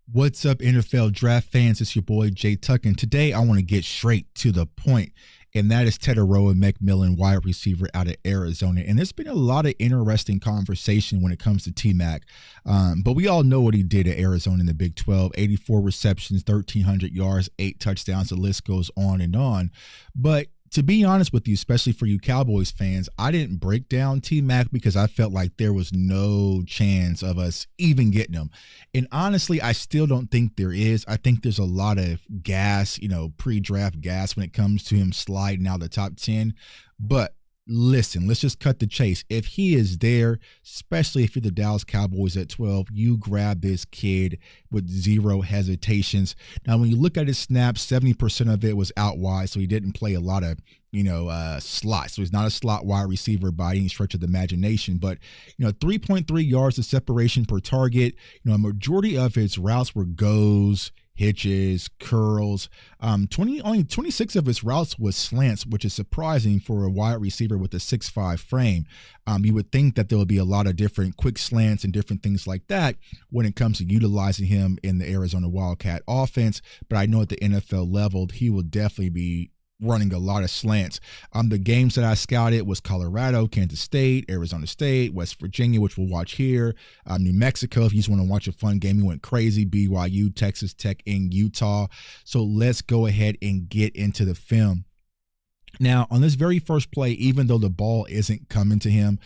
What's up, NFL draft fans? It's your boy Jay Tuck, and today I want to get straight to the point, and that is Tetairoa McMillan, wide receiver out of Arizona. And there's been a lot of interesting conversation when it comes to T-Mac, but we all know what he did at Arizona in the Big 12: 84 receptions, 1,300 yards, 8 touchdowns. The list goes on and on. But to be honest with you, especially for you Cowboys fans, I didn't break down T-Mac because I felt like there was no chance of us even getting him. And honestly, I still don't think there is. I think there's a lot of gas, pre-draft gas when it comes to him sliding out the top 10. But listen, let's just cut the chase. If he is there, especially if you're the Dallas Cowboys at 12, you grab this kid with zero hesitations. Now, when you look at his snaps, 70% of it was out wide, so he didn't play a lot of, slots. So he's not a slot wide receiver by any stretch of the imagination. But, 3.3 yards of separation per target. A majority of his routes were goes, hitches, curls. Only 26 of his routes was slants, which is surprising for a wide receiver with a 6'5" frame. You would think that there would be a lot of different quick slants and different things like that when it comes to utilizing him in the Arizona Wildcat offense. But I know at the NFL level, he will definitely be running a lot of slants. The games that I scouted was Colorado, Kansas State, Arizona State, West Virginia, which we'll watch here, New Mexico. If you just want to watch a fun game, he went crazy. BYU, Texas Tech, and Utah. So let's go ahead and get into the film. Now, on this very first play, even though the ball isn't coming to him,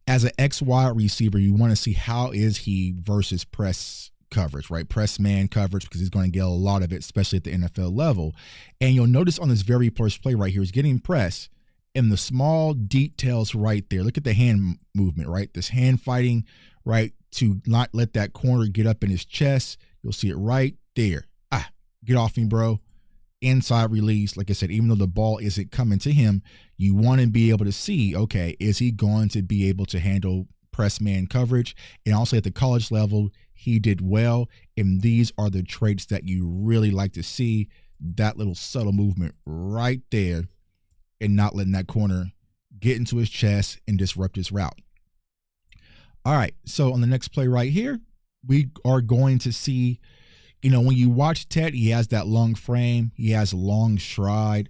as an X wide receiver, you want to see how is he versus press coverage, right? Press man coverage, because he's going to get a lot of it, especially at the NFL level. And you'll notice on this very first play right here, he's getting press, and the small details right there. Look at the hand movement, right? This hand fighting, right, to not let that corner get up in his chest. You'll see it right there. Get off me, bro. Inside release. Like I said, even though the ball isn't coming to him, you want to be able to see, okay, is he going to be able to handle press man coverage? And also at the college level, he did well, and these are the traits that you really like to see. That little subtle movement right there, and not letting that corner get into his chest and disrupt his route. All right, so on the next play right here, we are going to see, when you watch Ted, he has that long frame, he has a long stride.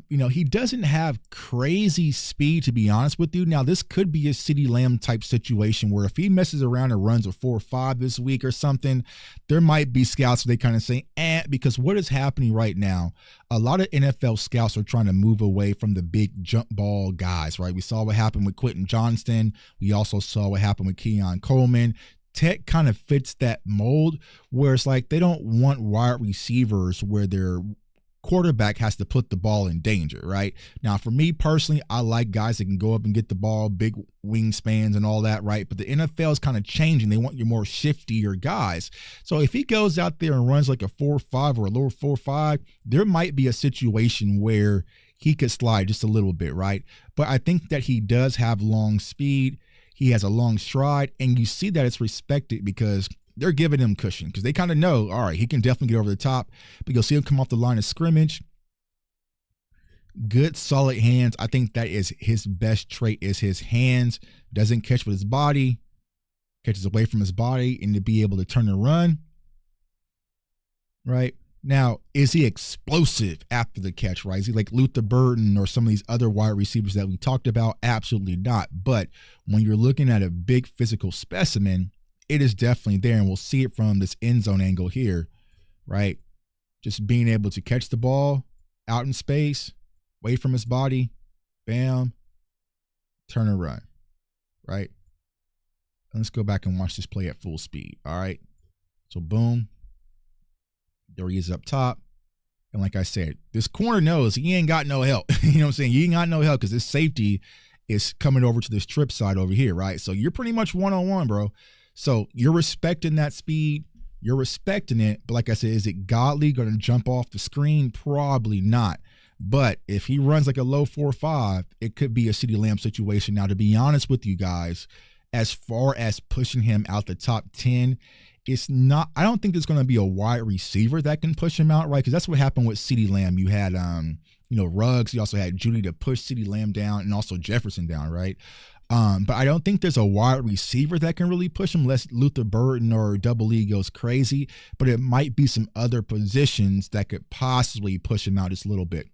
He doesn't have crazy speed, to be honest with you. Now, this could be a CeeDee Lamb type situation where if he messes around and runs a 4.5 this week or something, there might be scouts where they kind of say, because what is happening right now, a lot of NFL scouts are trying to move away from the big jump ball guys, right? We saw what happened with Quentin Johnston. We also saw what happened with Keon Coleman. Tech kind of fits that mold where it's like they don't want wide receivers where they're quarterback has to put the ball in danger, right? Now, for me personally, I like guys that can go up and get the ball, big wingspans and all that, right? But the NFL is kind of changing. They want your more shiftier guys. So if he goes out there and runs like a 4.5 or a lower 4.5, there might be a situation where he could slide just a little bit, right? But I think that he does have long speed. He has a long stride, and you see that it's respected because they're giving him cushion because they kind of know, all right, he can definitely get over the top, but you'll see him come off the line of scrimmage. Good, solid hands. I think that is his best trait is his hands. Doesn't catch with his body, catches away from his body, and to be able to turn and run. Right? Now, is he explosive after the catch, right? Is he like Luther Burden or some of these other wide receivers that we talked about? Absolutely not. But when you're looking at a big physical specimen, it is definitely there, and we'll see it from this end zone angle here, right? Just being able to catch the ball out in space, away from his body, bam, turn and run, right? And let's go back and watch this play at full speed, all right? So boom, there he is up top. And like I said, this corner knows he ain't got no help. You know what I'm saying? You ain't got no help because this safety is coming over to this trip side over here, right? So you're pretty much one-on-one, bro. So you're respecting that speed. You're respecting it. But like I said, is it godly going to jump off the screen? Probably not. But if he runs like a low 4.5, it could be a CeeDee Lamb situation. Now, to be honest with you guys, as far as pushing him out the top 10, it's not, I don't think there's going to be a wide receiver that can push him out, right? Because that's what happened with CeeDee Lamb. You had, Ruggs. You also had Judy to push CeeDee Lamb down and also Jefferson down, right? But I don't think there's a wide receiver that can really push him unless Luther Burden or Double E goes crazy. But it might be some other positions that could possibly push him out just a little bit.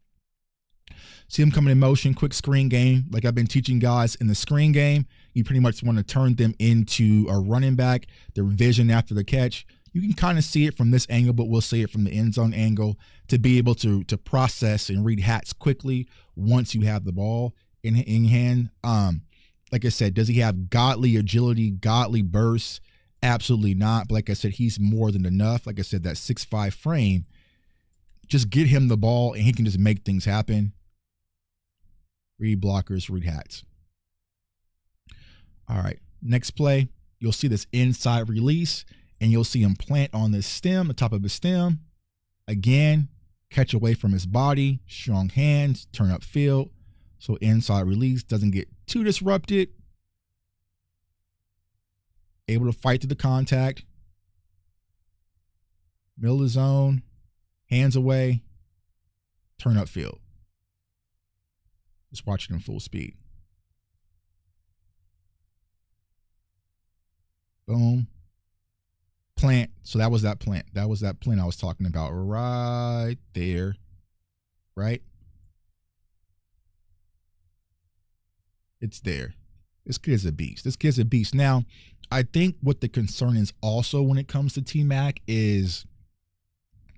See him coming in motion, quick screen game. Like I've been teaching guys in the screen game, you pretty much want to turn them into a running back. Their vision after the catch, you can kind of see it from this angle, but we'll see it from the end zone angle to be able to process and read hats quickly once you have the ball in hand. Like I said, does he have godly agility, godly bursts? Absolutely not. But like I said, he's more than enough. Like I said, that 6'5" frame, just get him the ball and he can just make things happen. Read blockers, read hats. All right, next play, you'll see this inside release, and you'll see him plant on this stem, the top of his stem. Again, catch away from his body, strong hands, turn up field. So inside release doesn't get too disrupted. Able to fight through the contact. Middle of the zone, hands away, turn up field. Just watching him full speed. Boom. Plant. So that was that plant. That was that plant I was talking about right there. Right? It's there. This kid's a beast. This kid's a beast. Now, I think what the concern is also when it comes to T-Mac is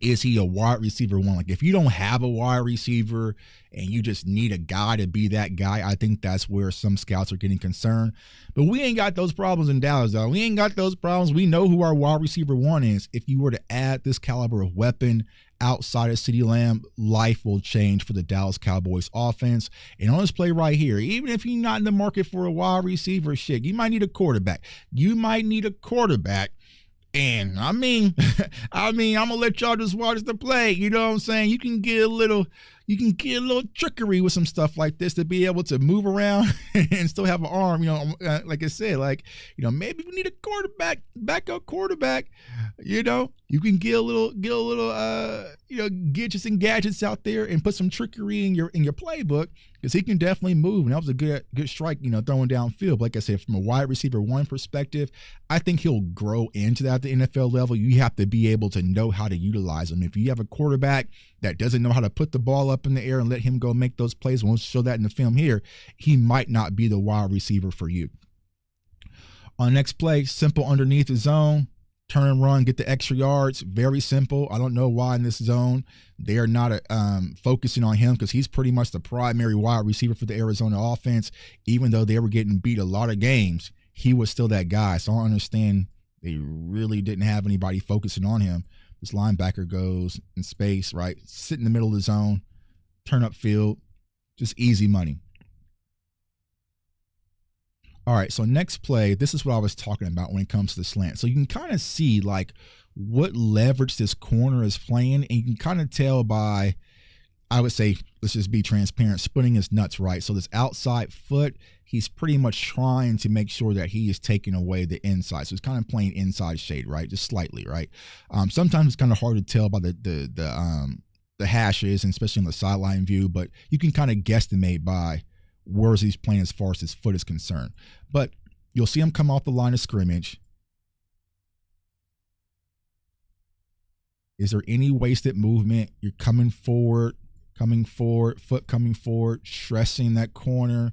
he a wide receiver one? Like if you don't have a wide receiver and you just need a guy to be that guy, I think that's where some scouts are getting concerned. But we ain't got those problems in Dallas, though. We ain't got those problems. We know who our wide receiver one is. If you were to add this caliber of weapon outside of CeeDee Lamb, life will change for the Dallas Cowboys offense. And on this play right here, even if you're not in the market for a wide receiver, shit, you might need a quarterback. And I mean, I'm gonna let y'all just watch the play. You know what I'm saying? You can get a little trickery with some stuff like this to be able to move around and still have an arm. You know, like I said, maybe we need a quarterback, backup quarterback. You know, you can get a little, gadgets and gadgets out there and put some trickery in your playbook because he can definitely move. And that was a good strike, throwing downfield. But like I said, from a wide receiver one perspective, I think he'll grow into that at the NFL level. You have to be able to know how to utilize him. If you have a quarterback that doesn't know how to put the ball up in the air and let him go make those plays, we'll show that in the film here, he might not be the wide receiver for you. On next play, simple underneath the zone. Turn and run, get the extra yards. Very simple. I don't know why in this zone they are not focusing on him because he's pretty much the primary wide receiver for the Arizona offense. Even though they were getting beat a lot of games, he was still that guy. So I don't understand. They really didn't have anybody focusing on him. This linebacker goes in space, right? Sit in the middle of the zone, turn up field, just easy money. All right, so next play, this is what I was talking about when it comes to the slant. So you can kind of see what leverage this corner is playing, and you can kind of tell by, I would say, let's just be transparent, splitting his nuts, right? So this outside foot, he's pretty much trying to make sure that he is taking away the inside. So it's kind of playing inside shade, right? Just slightly, right? Sometimes it's kind of hard to tell by the hashes, and especially on the sideline view, but you can kind of guesstimate by where's he's playing as far as his foot is concerned. But you'll see him come off the line of scrimmage. Is there any wasted movement? You're coming forward, foot coming forward, stressing that corner,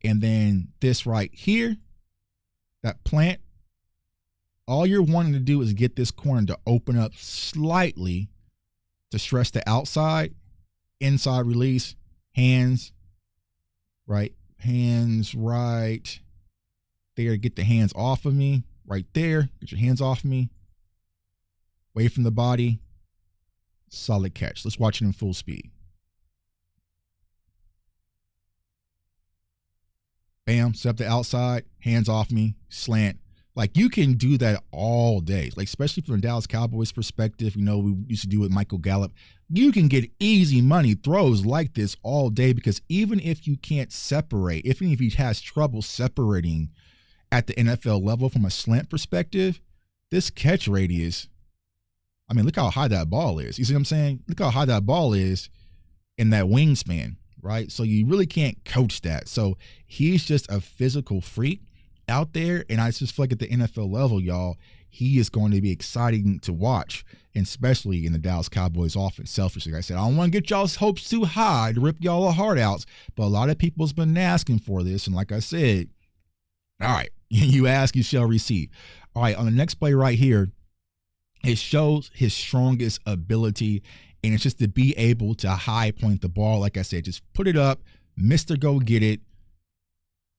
and then this right here, that plant, all you're wanting to do is get this corner to open up slightly to stress the outside, inside release, hands right there. Get the hands off of me right there. Get your hands off of me. Away from the body. Solid catch. Let's watch it in full speed. Bam, step the outside, hands off me, slant. Like, you can do that all day, like, especially from the Dallas Cowboys perspective. We used to do it with Michael Gallup. You can get easy money throws like this all day, because even if you can't separate, even if he has trouble separating at the NFL level from a slant perspective, this catch radius, I mean, look how high that ball is. You see what I'm saying? Look how high that ball is in that wingspan. right? So you really can't coach that. So he's just a physical freak out there. And I just feel like at the NFL level, y'all, he is going to be exciting to watch, and especially in the Dallas Cowboys offense. Selfishly, like I said, I don't want to get y'all's hopes too high to rip y'all heart out, but a lot of people's been asking for this. And like I said, all right, you ask, you shall receive. All right, on the next play right here, it shows his strongest ability, and it's just to be able to high point the ball. Like I said, just put it up, Mr. Go Get It,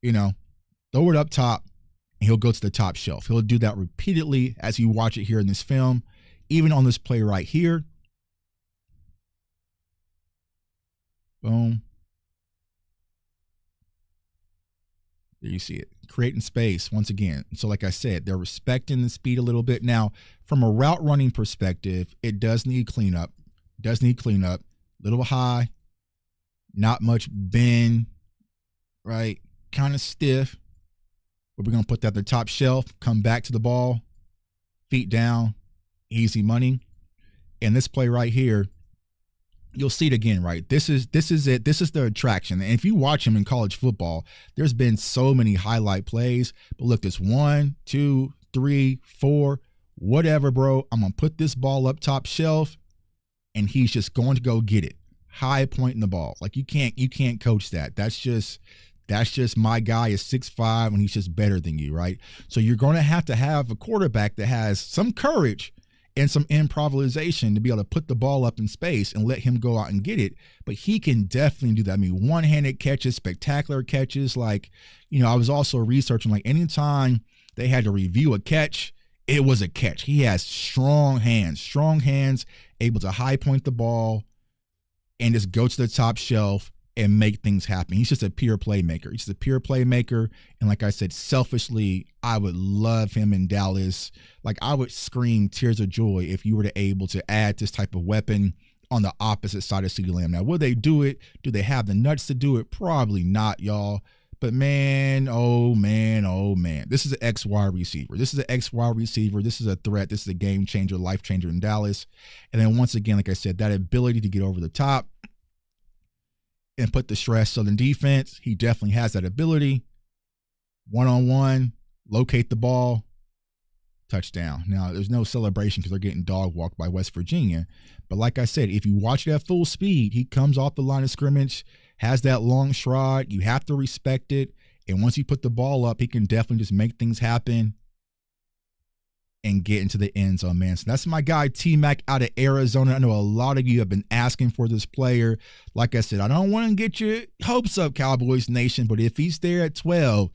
throw it up top, and he'll go to the top shelf. He'll do that repeatedly as you watch it here in this film, even on this play right here. Boom. There you see it. Creating space once again. So like I said, they're respecting the speed a little bit. Now, from a route running perspective, it does need cleanup. Little high, not much bend, right? Kind of stiff. But we're going to put that at the top shelf, come back to the ball, feet down, easy money. And this play right here, you'll see it again, right? This is it. This is the attraction. And if you watch him in college football, there's been so many highlight plays. But look, this 1, 2, 3, 4, whatever, bro. I'm going to put this ball up top shelf, and he's just going to go get it. High pointing the ball. Like you can't coach that. That's just my guy is 6'5", and he's just better than you, right? So you're going to have a quarterback that has some courage and some improvisation to be able to put the ball up in space and let him go out and get it. But he can definitely do that. I mean, one-handed catches, spectacular catches. Like, I was also researching, like anytime they had to review a catch, it was a catch. He has strong hands, able to high point the ball and just go to the top shelf and make things happen. He's just a pure playmaker. And like I said, selfishly, I would love him in Dallas. Like I would scream tears of joy if you were to able to add this type of weapon on the opposite side of CeeDee Lamb. Now, will they do it? Do they have the nuts to do it? Probably not, y'all. But man, oh man. This is an XY receiver. This is a threat. This is a game changer, life changer in Dallas. And then once again, like I said, that ability to get over the top and put the stress on the defense, he definitely has that ability. One-on-one, locate the ball, touchdown. Now, there's no celebration because they're getting dog walked by West Virginia. But like I said, if you watch it at full speed, he comes off the line of scrimmage, has that long stride. You have to respect it. And once you put the ball up, he can definitely just make things happen and get into the end zone, man. So that's my guy, T-Mac out of Arizona. I know a lot of you have been asking for this player. Like I said, I don't want to get your hopes up, Cowboys Nation, but if he's there at 12,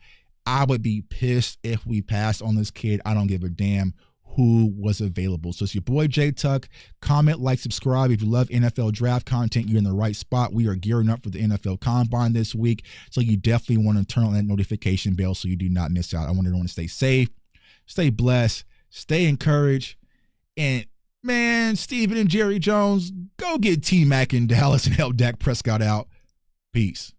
I would be pissed if we passed on this kid. I don't give a damn who was available. So it's your boy, J Tuck. Comment, like, subscribe. If you love NFL draft content, you're in the right spot. We are gearing up for the NFL Combine this week, so you definitely want to turn on that notification bell so you do not miss out. I want everyone to stay safe, stay blessed, stay encouraged, and man, Steven and Jerry Jones, go get T-Mac in Dallas and help Dak Prescott out. Peace.